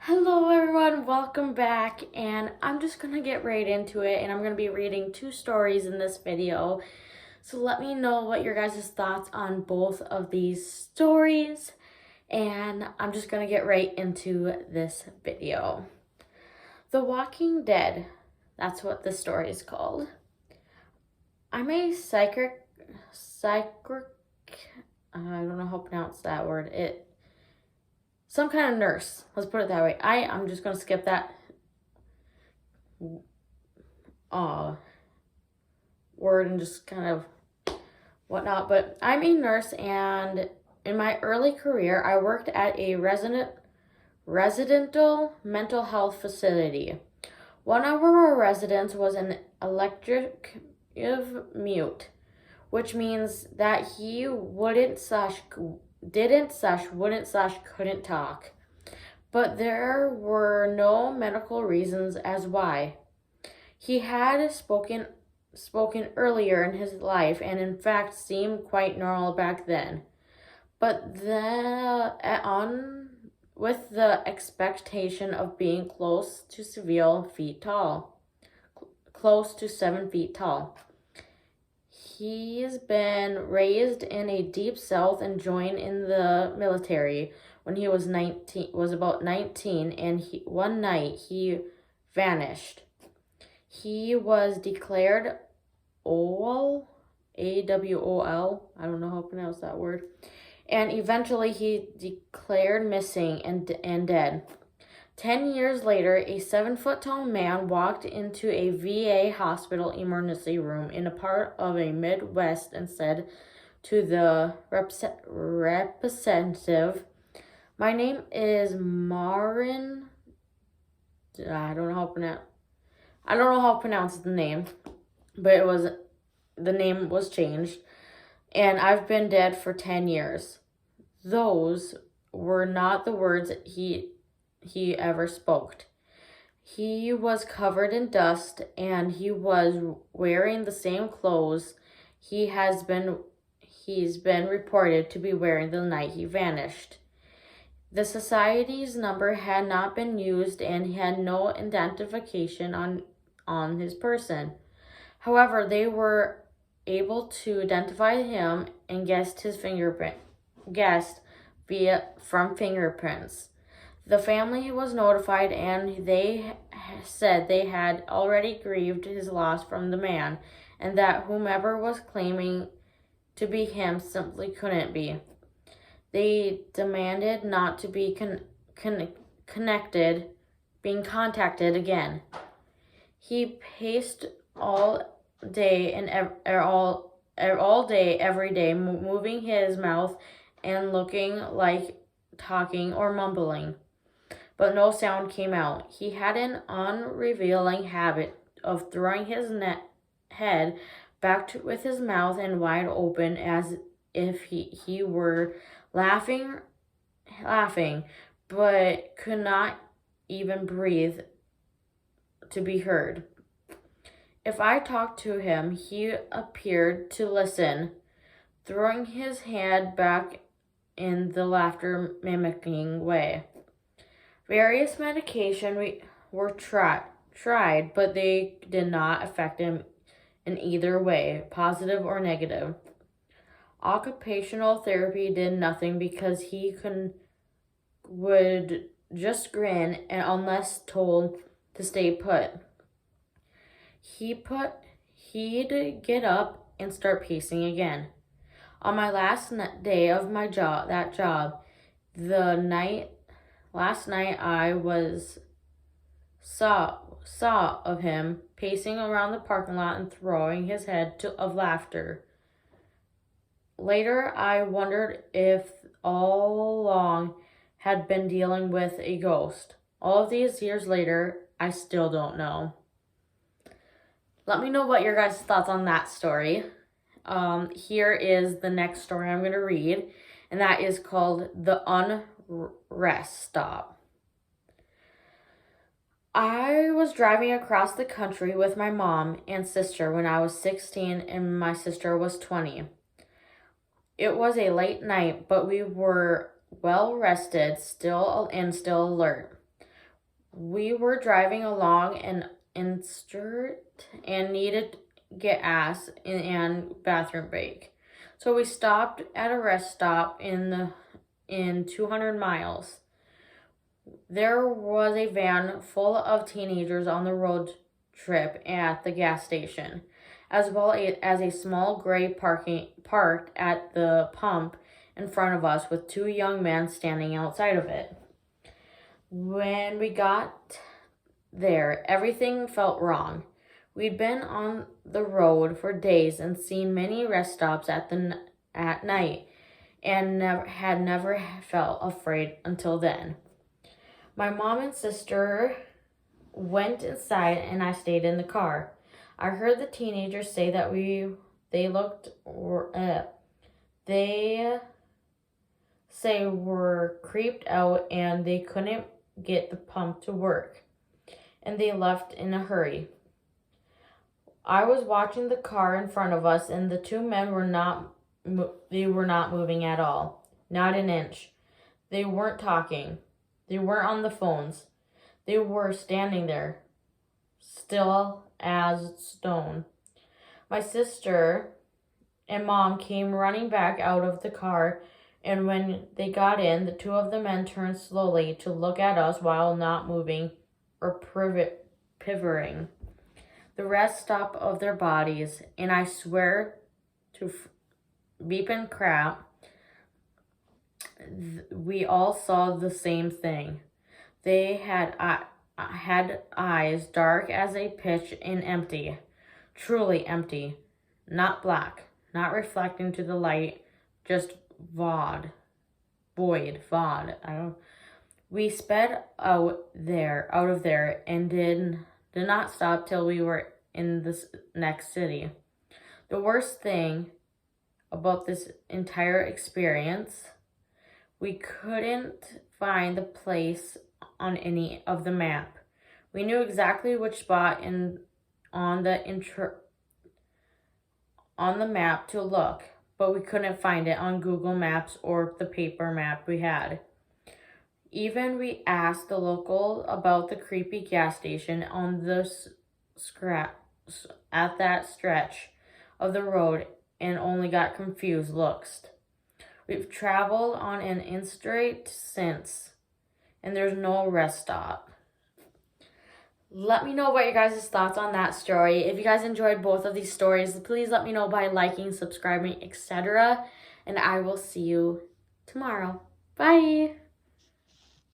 Hello everyone, welcome back, and I'm just gonna get right into it, and I'm gonna be reading two stories in this video. So let me know what your guys' thoughts on both of these stories, and I'm just gonna get right into this video. The Walking Dead, that's what the story is called. I'm a I don't know how to pronounce that word. Some kind of nurse. Let's put it that way. I'm just going to skip that word and just kind of whatnot. But I'm a nurse, and in my early career, I worked at a residential mental health facility. One of our residents was an electric mute, which means that he couldn't talk. But there were no medical reasons as why. He had spoken earlier in his life, and in fact seemed quite normal back then. But with the expectation of being close to 7 feet tall. He's been raised in a deep south and joined in the military when he was about 19, and one night he vanished. He was declared AWOL, AWOL, I don't know how to pronounce that word, and eventually he declared missing and dead. 10 years later, a 7-foot-tall man walked into a VA hospital emergency room in a part of a Midwest and said to the representative, "My name is Marin." I don't know how to pronounce the name, but the name was changed, and I've been dead for 10 years. Those were not the words he ever spoke. He was covered in dust, and he was wearing the same clothes he's been reported to be wearing the night he vanished. The society's number had not been used, and he had no identification on his person. However, they were able to identify him and guessed from fingerprints. The family was notified, and they said they had already grieved his loss from the man, and that whomever was claiming to be him simply couldn't be. They demanded not to be contacted again. He paced all day every day, moving his mouth and looking like talking or mumbling, but no sound came out. He had an unrevealing habit of throwing his head back with his mouth and wide open, as if he were laughing, but could not even breathe to be heard. If I talked to him, he appeared to listen, throwing his head back in the laughter mimicking way. Various medication were tried, but they did not affect him in either way, positive or negative. Occupational therapy did nothing because he would just grin and unless told to stay put. He'd get up and start pacing again. On my last day of that job, last night I saw of him pacing around the parking lot and throwing his head of laughter. Later, I wondered if all along had been dealing with a ghost. All of these years later, I still don't know. Let me know what your guys' thoughts on that story. Here is the next story I'm going to read, and that is called The Unrest Stop. I was driving across the country with my mom and sister when I was 16 and my sister was 20. It was a late night, but we were well rested, still alert. We were driving along an insert and needed gas and bathroom break. So we stopped at a rest stop in 200 miles. There was a van full of teenagers on the road trip at the gas station, as well as a small gray parked at the pump in front of us with two young men standing outside of it. When we got there, everything felt wrong. We'd been on the road for days and seen many rest stops at night and had never felt afraid until then. My mom and sister went inside and I stayed in the car. I heard the teenagers say that they say were creeped out and they couldn't get the pump to work, and they left in a hurry. I was watching the car in front of us, and the two men were not moving at all, not an inch. They weren't talking. They weren't on the phones. They were standing there, still as stone. My sister and mom came running back out of the car, and when they got in, the two of the men turned slowly to look at us while not moving or pivoting the rest stop of their bodies. And I swear to beep and crap, we all saw the same thing. They had eyes dark as a pitch and empty, truly empty, not black, not reflecting to the light, just void. I don't. We sped out of there, and did not stop till we were in this next city. The worst thing about this entire experience, we couldn't find the place on any of the map. We knew exactly which spot on the map to look, but we couldn't find it on Google Maps or the paper map we had. Even we asked the local about the creepy gas station on at that stretch of the road and only got confused looks. We've traveled on an interstate since, and there's no rest stop. Let me know what your guys' thoughts on that story. If you guys enjoyed both of these stories, please let me know by liking, subscribing, etc. And I will see you tomorrow. Bye!